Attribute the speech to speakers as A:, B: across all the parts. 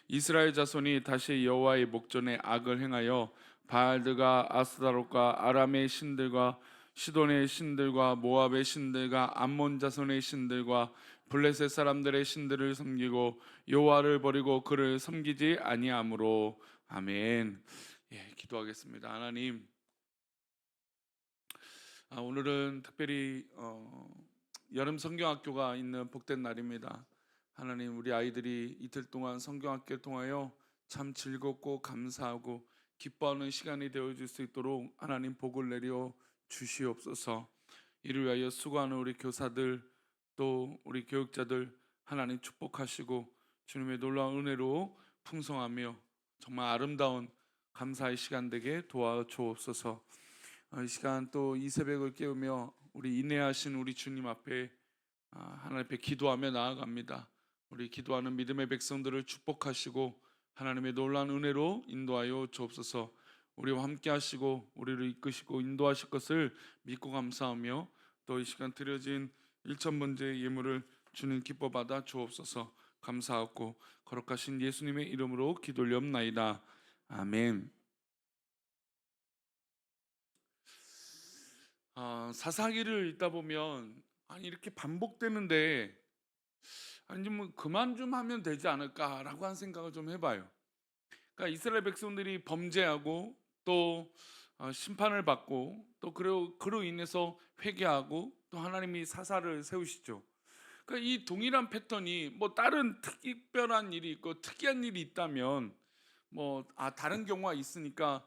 A: 이스라엘 자손이 다시 여호와의 목전에 악을 행하여 바알드가 아스타롯과 아람의 신들과 시돈의 신들과 모압의 신들과 암몬 자손의 신들과 블레셋 사람들의 신들을 섬기고 여호와를 버리고 그를 섬기지 아니하므로. 아멘. 예, 기도하겠습니다. 하나님, 오늘은 특별히 여름 성경학교가 있는 복된 날입니다. 하나님, 우리 아이들이 이틀 동안 성경학교를 통하여 참 즐겁고 감사하고 기뻐하는 시간이 되어줄 수 있도록 하나님 복을 내려 주시옵소서. 이를 위하여 수고하는 우리 교사들, 또 우리 교육자들 하나님 축복하시고 주님의 놀라운 은혜로 풍성하며 정말 아름다운 감사의 시간 되게 도와주옵소서. 이 시간 또 이 새벽을 깨우며 우리 인내하신 우리 주님 앞에 하나님 앞에 기도하며 나아갑니다. 우리 기도하는 믿음의 백성들을 축복하시고 하나님의 놀라운 은혜로 인도하여 주옵소서. 우리와 함께 하시고 우리를 이끄시고 인도하실 것을 믿고 감사하며 또 이 시간 드려진 1,000번째 예물을 주님 기뻐 받아 주옵소서. 감사하고 거룩하신 예수님의 이름으로 기도 올리옵나이다. 아멘. 사사기를 읽다 보면 아니 이렇게 반복되는데 아니 뭐 그만 좀 하면 되지 않을까라고 한 생각을 좀 해봐요. 그러니까 이스라엘 백성들이 범죄하고 또 심판을 받고 또 그로 인해서 회개하고 또 하나님이 사사를 세우시죠. 그러니까 이 동일한 패턴이 뭐 다른 특별한 일이 있고 특이한 일이 있다면 뭐 다른 경우가 있으니까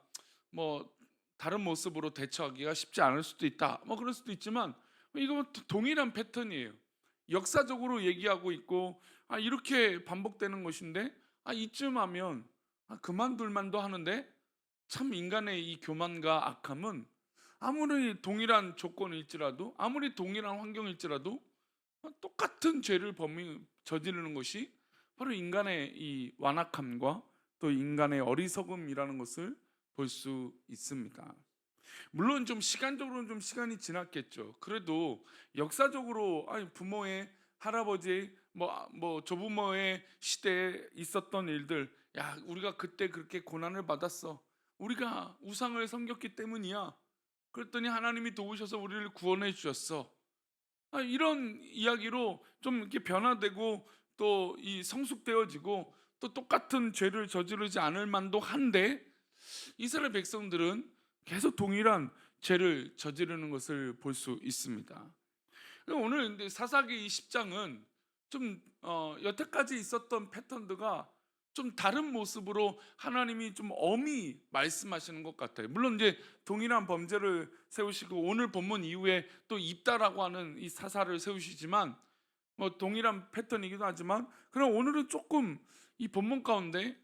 A: 뭐 다른 모습으로 대처하기가 쉽지 않을 수도 있다. 뭐 그럴 수도 있지만 이건 동일한 패턴이에요. 역사적으로 얘기하고 있고 이렇게 반복되는 것인데 이쯤 하면 그만둘 만도 하는데 참 인간의 이 교만과 악함은 아무리 동일한 조건일지라도 아무리 동일한 환경일지라도 똑같은 죄를 저지르는 것이 바로 인간의 이 완악함과 또 인간의 어리석음이라는 것을 볼 수 있습니다. 물론 좀 시간적으로는 좀 시간이 지났겠죠. 그래도 역사적으로 부모의 할아버지 뭐 조부모의 시대에 있었던 일들, 야 우리가 그때 그렇게 고난을 받았어. 우리가 우상을 섬겼기 때문이야. 그랬더니 하나님이 도우셔서 우리를 구원해 주셨어. 이런 이야기로 좀 이렇게 변화되고 또 이 성숙되어지고 또 똑같은 죄를 저지르지 않을 만도 한데 이스라엘 백성들은 계속 동일한 죄를 저지르는 것을 볼 수 있습니다. 오늘 근데 사사기 10장은 좀 여태까지 있었던 패턴들과 좀 다른 모습으로 하나님이 좀 엄히 말씀하시는 것 같아요. 물론 이제 동일한 범죄를 세우시고 오늘 본문 이후에 또 입다라고 하는 이 사사를 세우시지만 뭐 동일한 패턴이기도 하지만 그럼 오늘은 조금 이 본문 가운데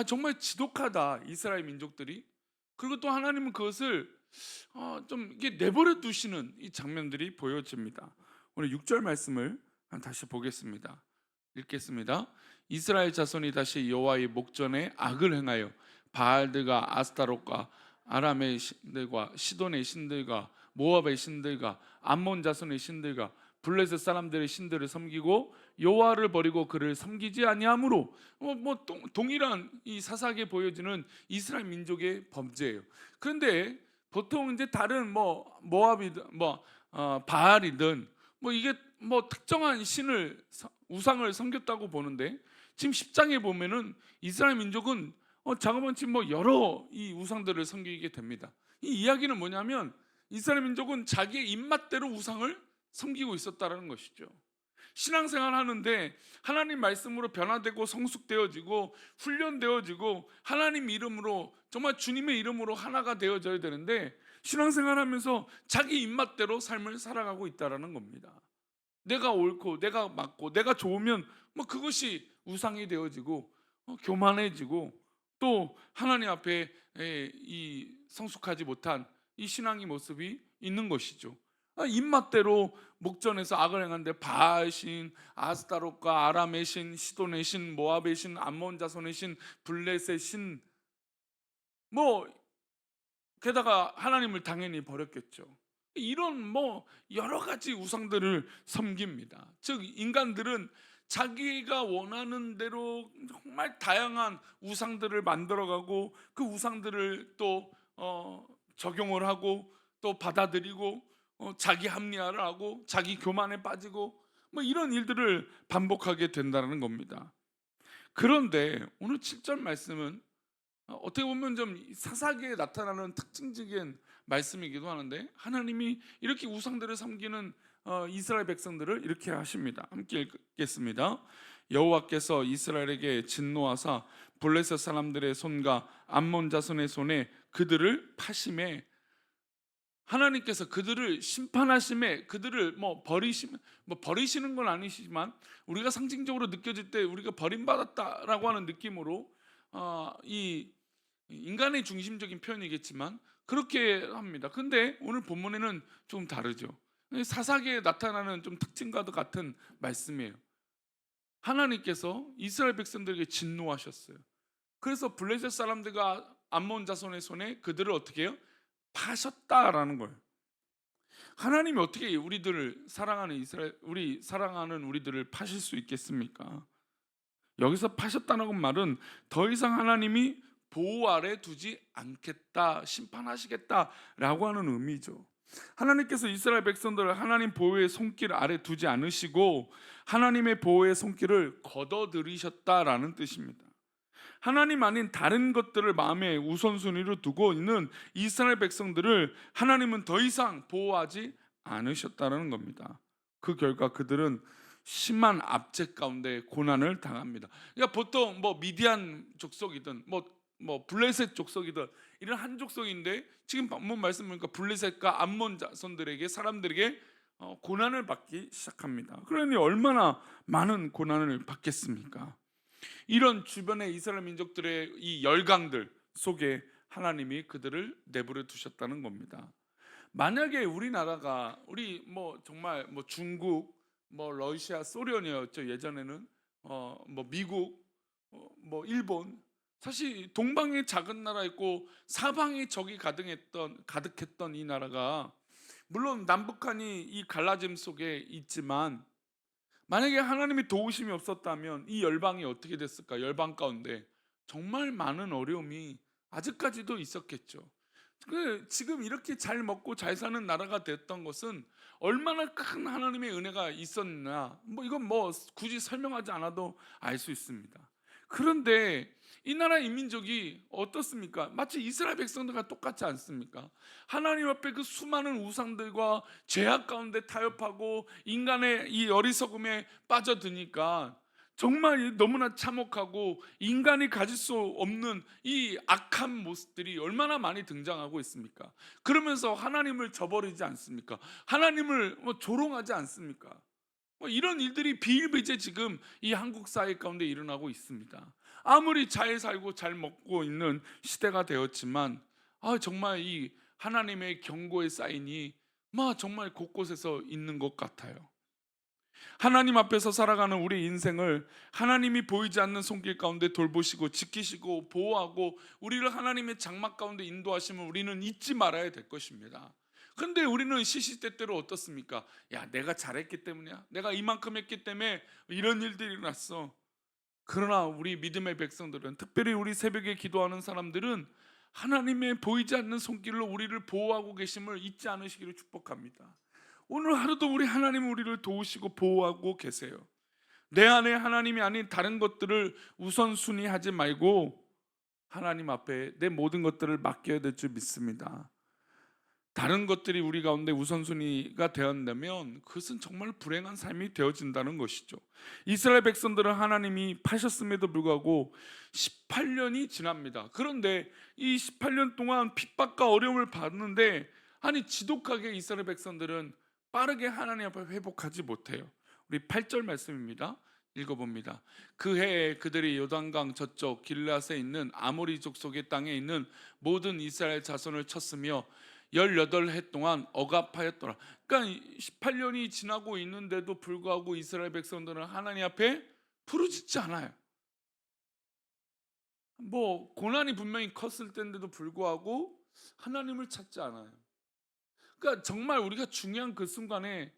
A: 정말 지독하다 이스라엘 민족들이. 그리고 또 하나님은 그것을 좀 이게 내버려 두시는 이 장면들이 보여집니다. 오늘 6절 말씀을 다시 보겠습니다. 읽겠습니다. 이스라엘 자손이 다시 여호와의 목전에 악을 행하여 바알드가 아스타롯과 아람의 신들과 시돈의 신들과 모압의 신들과 암몬 자손의 신들과 블레셋 사람들의 신들을 섬기고 여호와를 버리고 그를 섬기지 아니하므로. 동일한 이 사사기에 보여지는 이스라엘 민족의 범죄예요. 그런데 보통 이제 다른 모압이든 바알이든 이게 특정한 신을 우상을 섬겼다고 보는데 지금 10장에 보면은 이스라엘 민족은 자그마치 여러 이 우상들을 섬기게 됩니다. 이 이야기는 뭐냐면 이스라엘 민족은 자기의 입맛대로 우상을 섬기고 있었다는 것이죠. 신앙생활 하는데 하나님 말씀으로 변화되고 성숙되어지고 훈련되어지고 하나님 이름으로 정말 주님의 이름으로 하나가 되어져야 되는데 신앙생활 하면서 자기 입맛대로 삶을 살아가고 있다는 겁니다. 내가 옳고 내가 맞고 내가 좋으면 그것이 우상이 되어지고 교만해지고 또 하나님 앞에 이 성숙하지 못한 이 신앙의 모습이 있는 것이죠. 입맛대로 목전에서 악을 행하는데 바알 신, 아스타롯과 아람의 신, 시돈의 신, 모압의 신, 암몬 자손의 신, 블레셋의 신, 게다가 하나님을 당연히 버렸겠죠. 이런 여러 가지 우상들을 섬깁니다. 즉 인간들은 자기가 원하는 대로 정말 다양한 우상들을 만들어가고 그 우상들을 또 적용을 하고 또 받아들이고 자기 합리화를 하고 자기 교만에 빠지고 뭐 이런 일들을 반복하게 된다는 겁니다. 그런데 오늘 7절 말씀은 어떻게 보면 좀 사사기에 나타나는 특징적인 말씀이기도 하는데, 하나님이 이렇게 우상들을 섬기는 이스라엘 백성들을 이렇게 하십니다. 함께 읽겠습니다. 여호와께서 이스라엘에게 진노하사 블레셋 사람들의 손과 암몬 자손의 손에 그들을 파심에, 하나님께서 그들을 심판하심에, 그들을 버리시는 건 아니시지만 우리가 상징적으로 느껴질 때 우리가 버림받았다라고 하는 느낌으로 이 인간의 중심적인 표현이겠지만 그렇게 합니다. 근데 오늘 본문에는 좀 다르죠. 사사기에 나타나는 좀 특징과도 같은 말씀이에요. 하나님께서 이스라엘 백성들에게 진노하셨어요. 그래서 블레셋 사람들과 암몬 자손의 손에 그들을 어떻게 해요? 파셨다라는 거예요. 하나님이 어떻게 우리들을 사랑하는 우리 사랑하는 우리들을 파실 수 있겠습니까? 여기서 파셨다는 말은 더 이상 하나님이 보호 아래 두지 않겠다, 심판하시겠다라고 하는 의미죠. 하나님께서 이스라엘 백성들을 하나님 보호의 손길 아래 두지 않으시고 하나님의 보호의 손길을 걷어들이셨다라는 뜻입니다. 하나님 아닌 다른 것들을 마음에 우선순위로 두고 있는 이스라엘 백성들을 하나님은 더 이상 보호하지 않으셨다는 겁니다. 그 결과 그들은 심한 압제 가운데 고난을 당합니다. 그러니까 보통 뭐 미디안 족속이든 뭐 블레셋 족속이든 이런 한 족속인데, 지금 본문 말씀 보니까 블레셋과 암몬 자손들에게, 사람들에게 고난을 받기 시작합니다. 그러니 얼마나 많은 고난을 받겠습니까? 이런 주변의 이스라엘 민족들의 이 열강들 속에 하나님이 그들을 내버려 두셨다는 겁니다. 만약에 우리나라가 정말 중국, 러시아, 소련이었죠 예전에는. 미국, 일본, 사실 동방에 작은 나라 있고 사방에 적이 가득했던 이 나라가, 물론 남북한이 이 갈라짐 속에 있지만 만약에 하나님의 도우심이 없었다면 이 열방이 어떻게 됐을까? 열방 가운데 정말 많은 어려움이 아직까지도 있었겠죠. 지금 이렇게 잘 먹고 잘 사는 나라가 됐던 것은 얼마나 큰 하나님의 은혜가 있었나, 이건 굳이 설명하지 않아도 알 수 있습니다. 그런데 이 나라 이민족이 어떻습니까? 마치 이스라엘 백성들과 똑같지 않습니까? 하나님 앞에 그 수많은 우상들과 죄악 가운데 타협하고 인간의 이 어리석음에 빠져드니까 정말 너무나 참혹하고 인간이 가질 수 없는 이 악한 모습들이 얼마나 많이 등장하고 있습니까? 그러면서 하나님을 저버리지 않습니까? 하나님을 조롱하지 않습니까? 이런 일들이 비일비재 지금 이 한국 사회 가운데 일어나고 있습니다. 아무리 잘 살고 잘 먹고 있는 시대가 되었지만 정말 이 하나님의 경고의 사인이 정말 곳곳에서 있는 것 같아요. 하나님 앞에서 살아가는 우리 인생을 하나님이 보이지 않는 손길 가운데 돌보시고 지키시고 보호하고 우리를 하나님의 장막 가운데 인도하시면 우리는 잊지 말아야 될 것입니다. 근데 우리는 시시때때로 어떻습니까? 야, 내가 잘했기 때문이야, 내가 이만큼 했기 때문에 이런 일들이 일어났어. 그러나 우리 믿음의 백성들은, 특별히 우리 새벽에 기도하는 사람들은 하나님의 보이지 않는 손길로 우리를 보호하고 계심을 잊지 않으시기를 축복합니다. 오늘 하루도 우리 하나님 우리를 도우시고 보호하고 계세요. 내 안에 하나님이 아닌 다른 것들을 우선순위하지 말고 하나님 앞에 내 모든 것들을 맡겨야 될 줄 믿습니다. 다른 것들이 우리 가운데 우선순위가 되었다면 그것은 정말 불행한 삶이 되어진다는 것이죠. 이스라엘 백성들은 하나님이 파셨음에도 불구하고 18년이 지납니다. 그런데 이 18년 동안 핍박과 어려움을 받는데 지독하게 이스라엘 백성들은 빠르게 하나님 앞에 회복하지 못해요. 우리 8절 말씀입니다. 읽어봅니다. 그 해에 그들이 요단강 저쪽 길앗에 있는 아모리 족속의 땅에 있는 모든 이스라엘 자손을 쳤으며 18해 동안 억압하였더라. 그러니까 18년이 지나고 있는데도 불구하고 이스라엘 백성들은 하나님 앞에 부르짖지 않아요. 고난이 분명히 컸을 때인데도 불구하고 하나님을 찾지 않아요. 그러니까 정말 우리가 중요한 그 순간에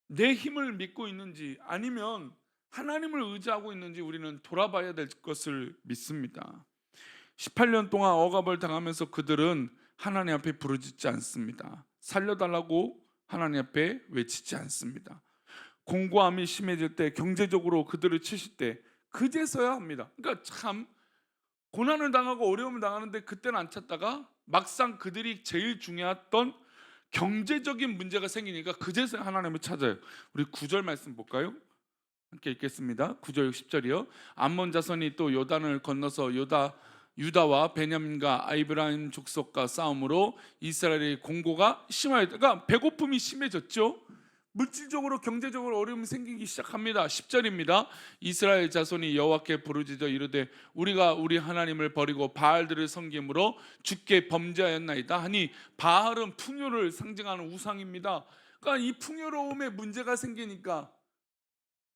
A: 내 힘을 믿고 있는지 아니면 하나님을 의지하고 있는지 우리는 돌아봐야 될 것을 믿습니다. 18년 동안 억압을 당하면서 그들은 하나님 앞에 부르짖지 않습니다. 살려달라고 하나님 앞에 외치지 않습니다. 공고함이 심해질 때, 경제적으로 그들을 치실 때 그제서야 합니다. 그러니까 참 고난을 당하고 어려움을 당하는데 그때는 안 찾다가 막상 그들이 제일 중요했던 경제적인 문제가 생기니까 그제서야 하나님을 찾아요. 우리 9절 말씀 볼까요? 함께 읽겠습니다. 9절 10절이요. 암몬 자손이 또 요단을 건너서 유다와 베냐민과 아이브라임 족속과 싸움으로 이스라엘의 공고가 심하였다. 그러니까 배고픔이 심해졌죠. 물질적으로 경제적으로 어려움이 생기기 시작합니다. 10절입니다. 이스라엘 자손이 여호와께 부르짖어 이르되 우리가 우리 하나님을 버리고 바알들을 섬김으로 주께 범죄하였나이다 하니, 바알은 풍요를 상징하는 우상입니다. 그러니까 이 풍요로움에 문제가 생기니까,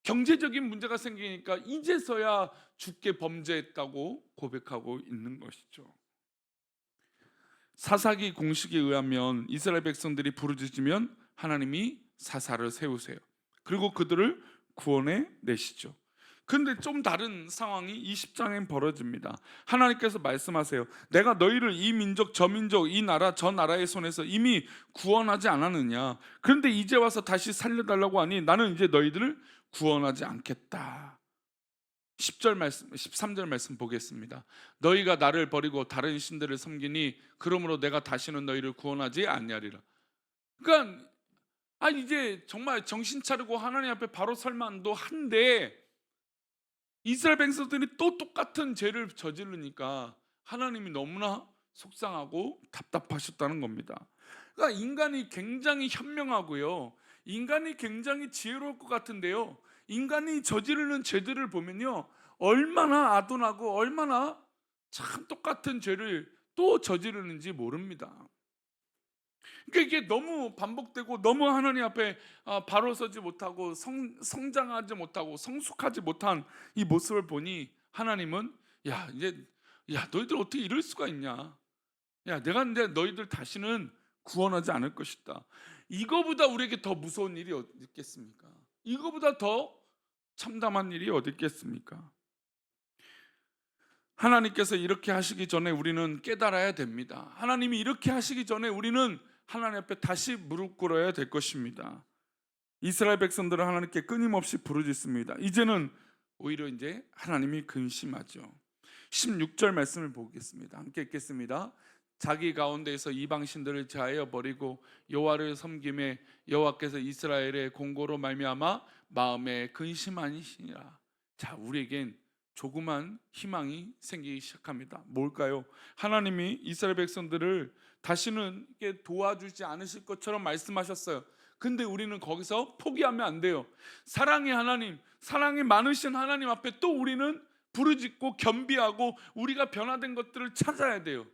A: 경제적인 문제가 생기니까 이제서야 주께 범죄했다고 고백하고 있는 것이죠. 사사기 공식에 의하면 이스라엘 백성들이 부르짖으면 하나님이 사사를 세우세요. 그리고 그들을 구원해 내시죠. 근데 좀 다른 상황이 20장엔 벌어집니다. 하나님께서 말씀하세요. 내가 너희를 이 민족 저 민족 이 나라 저 나라의 손에서 이미 구원하지 않았느냐. 그런데 이제 와서 다시 살려달라고 하니 나는 이제 너희들을 구원하지 않겠다. 10절 말씀, 13절 말씀 보겠습니다. 너희가 나를 버리고 다른 신들을 섬기니 그러므로 내가 다시는 너희를 구원하지 아니하리라. 그러니까 이제 정말 정신 차리고 하나님 앞에 바로 설만도 한데 이스라엘 백성들이 또 똑같은 죄를 저지르니까 하나님이 너무나 속상하고 답답하셨다는 겁니다. 그러니까 인간이 굉장히 현명하고요, 인간이 굉장히 지혜로울 것 같은데요, 인간이 저지르는 죄들을 보면요 얼마나 아둔하고 얼마나 참 똑같은 죄를 또 저지르는지 모릅니다. 그러니까 이게 너무 반복되고 너무 하나님 앞에 바로 서지 못하고 성장하지 못하고 성숙하지 못한 이 모습을 보니 하나님은 너희들 어떻게 이럴 수가 있냐, 내가 이제 너희들 다시는 구원하지 않을 것이다. 이거보다 우리에게 더 무서운 일이 어디 있겠습니까? 이거보다 더 참담한 일이 어디 있겠습니까? 하나님께서 이렇게 하시기 전에 우리는 깨달아야 됩니다. 하나님이 이렇게 하시기 전에 우리는 하나님 앞에 다시 무릎 꿇어야 될 것입니다. 이스라엘 백성들은 하나님께 끊임없이 부르짖습니다. 이제는 오히려 이제 하나님이 근심하죠. 16절 말씀을 보겠습니다. 함께 읽겠습니다. 자기 가운데에서 이방 신들을 제하여 버리고 여호와를 섬김에 여호와께서 이스라엘의 공고로 말미암아 마음에 근심하시니라. 자, 우리에겐 조그만 희망이 생기기 시작합니다. 뭘까요? 하나님이 이스라엘 백성들을 다시는 도와주지 않으실 것처럼 말씀하셨어요. 근데 우리는 거기서 포기하면 안 돼요. 사랑의 하나님, 사랑이 많으신 하나님 앞에 또 우리는 부르짖고 겸비하고 우리가 변화된 것들을 찾아야 돼요.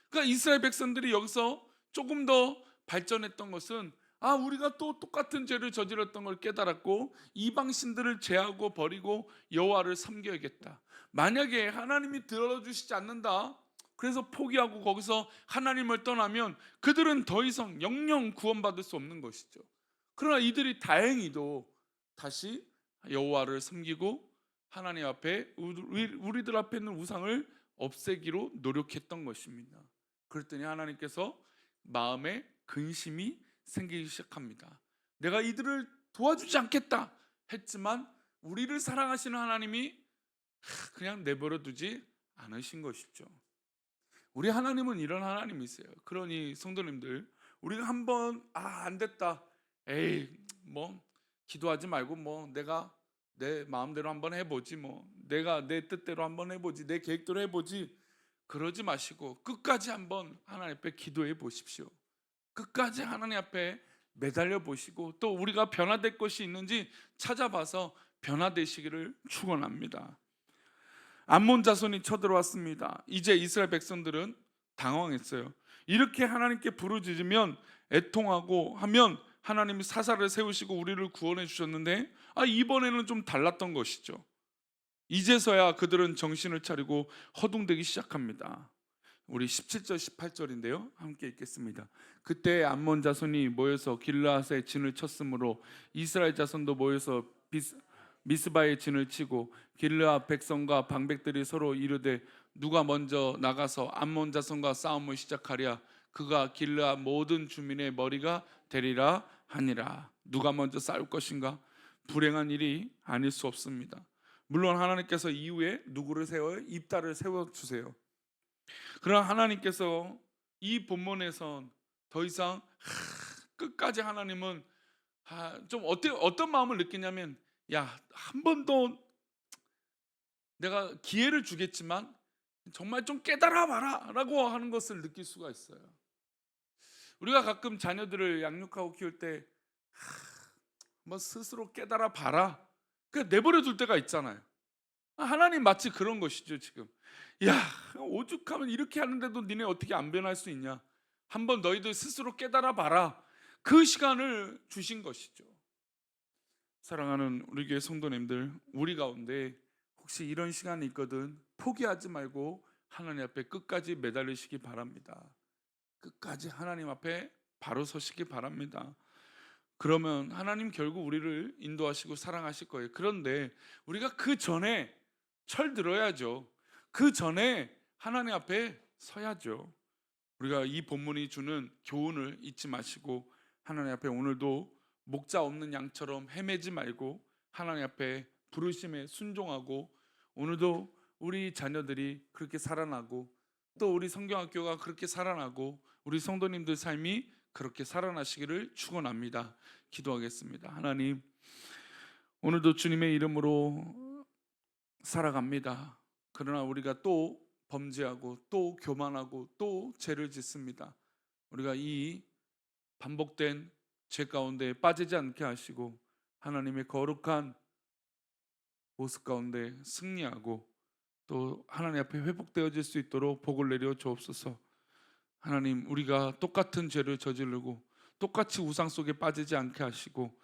A: 그러니까 이스라엘 백성들이 여기서 조금 더 발전했던 것은 우리가 또 똑같은 죄를 저질렀던 걸 깨달았고 이방 신들을 제하고 버리고 여호와를 섬겨야겠다. 만약에 하나님이 들어주시지 않는다, 그래서 포기하고 거기서 하나님을 떠나면 그들은 더 이상 영영 구원받을 수 없는 것이죠. 그러나 이들이 다행히도 다시 여호와를 섬기고 하나님 앞에 우리들 앞에 있는 우상을 없애기로 노력했던 것입니다. 그랬더니 하나님께서 마음에 근심이 생기기 시작합니다. 내가 이들을 도와주지 않겠다 했지만 우리를 사랑하시는 하나님이 그냥 내버려 두지 않으신 것이죠. 우리 하나님은 이런 하나님이세요. 그러니 성도님들, 우리가 한번 안 됐다, 뭐 기도하지 말고 내가 내 마음대로 한번 해보지, 내가 내 뜻대로 한번 해보지, 내 계획대로 해보지, 그러지 마시고 끝까지 한번 하나님 앞에 기도해 보십시오. 끝까지 하나님 앞에 매달려 보시고 또 우리가 변화될 것이 있는지 찾아봐서 변화되시기를 축원합니다. 암몬 자손이 쳐들어왔습니다. 이제 이스라엘 백성들은 당황했어요. 이렇게 하나님께 부르짖으면 애통하고 하면 하나님이 사사를 세우시고 우리를 구원해 주셨는데 이번에는 좀 달랐던 것이죠. 이제서야 그들은 정신을 차리고 허둥대기 시작합니다. 우리 17절 18절인데요 함께 읽겠습니다. 그때 암몬 자손이 모여서 길르앗에 진을 쳤으므로 이스라엘 자손도 모여서 미스바에 진을 치고 길르앗 백성과 방백들이 서로 이르되 누가 먼저 나가서 암몬 자손과 싸움을 시작하랴. 그가 길르앗 모든 주민의 머리가 되리라 하니라. 누가 먼저 싸울 것인가? 불행한 일이 아닐 수 없습니다. 물론 하나님께서 이후에 누구를 세워요? 입다를 세워주세요. 그러나 하나님께서 이 본문에선 더 이상 끝까지 하나님은 좀 어떤 마음을 느끼냐면, 야, 한 번 더 내가 기회를 주겠지만 정말 좀 깨달아 봐라 라고 하는 것을 느낄 수가 있어요. 우리가 가끔 자녀들을 양육하고 키울 때 뭐 스스로 깨달아 봐라, 그냥 내버려 둘 때가 있잖아요. 하나님 마치 그런 것이죠. 지금 야, 오죽하면 이렇게 하는데도 니네 어떻게 안 변할 수 있냐, 한번 너희들 스스로 깨달아 봐라, 그 시간을 주신 것이죠. 사랑하는 우리 교회 성도님들, 우리 가운데 혹시 이런 시간이 있거든 포기하지 말고 하나님 앞에 끝까지 매달리시기 바랍니다. 끝까지 하나님 앞에 바로 서시기 바랍니다. 그러면 하나님 결국 우리를 인도하시고 사랑하실 거예요. 그런데 우리가 그 전에 철 들어야죠. 그 전에 하나님 앞에 서야죠. 우리가 이 본문이 주는 교훈을 잊지 마시고 하나님 앞에 오늘도 목자 없는 양처럼 헤매지 말고 하나님 앞에 부르심에 순종하고, 오늘도 우리 자녀들이 그렇게 살아나고 또 우리 성경학교가 그렇게 살아나고 우리 성도님들 삶이 그렇게 살아나시기를 축원합니다. 기도하겠습니다. 하나님, 오늘도 주님의 이름으로 살아갑니다. 그러나 우리가 또 범죄하고 또 교만하고 또 죄를 짓습니다. 우리가 이 반복된 죄 가운데 빠지지 않게 하시고 하나님의 거룩한 모습 가운데 승리하고 또 하나님 앞에 회복되어질 수 있도록 복을 내려 주옵소서. 하나님, 우리가 똑같은 죄를 저지르고 똑같이 우상 속에 빠지지 않게 하시고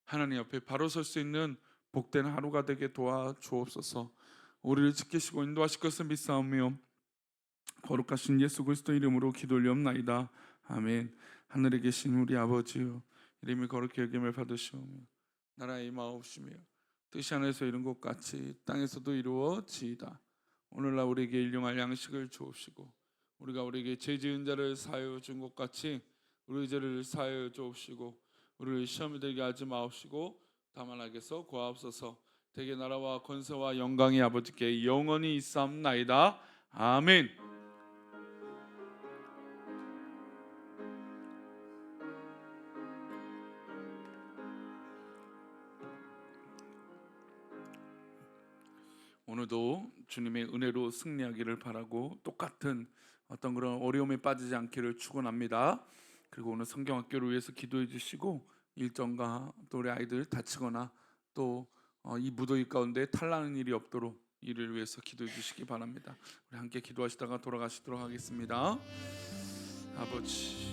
A: 하나님 앞에 바로 설 수 있는 복된 하루가 되게 도와 주옵소서. 우리를 지키시고 인도하실 것을 믿사오며 거룩하신 예수 그리스도 이름으로 기도 올리옵나이다. 아멘. 하늘에 계신 우리 아버지여, 이름이 거룩히 여김을 받으시오며 나라의 임하옵시며 뜻이 하늘에서 이룬 것 같이 땅에서도 이루어지이다. 오늘날 우리에게 일용할 양식을 주옵시고 우리가 우리에게 죄 지은 자를 사하여 준 것 같이 우리 죄를 사하여 주옵시고 우리를 시험에 들게 하지 마옵시고 다만 악에서 구하옵소서. 대개 나라와 권세와 영광이 아버지께 영원히 있사옵나이다. 아멘. 오늘도 주님의 은혜로 승리하기를 바라고 똑같은 어떤 그런 어려움에 빠지지 않기를 축원합니다. 그리고 오늘 성경학교를 위해서 기도해 주시고 일정과 또 우리 아이들 다치거나 또 이 무더위 가운데 탈나는 일이 없도록 이를 위해서 기도해 주시기 바랍니다. 우리 함께 기도하시다가 돌아가시도록 하겠습니다. 아버지,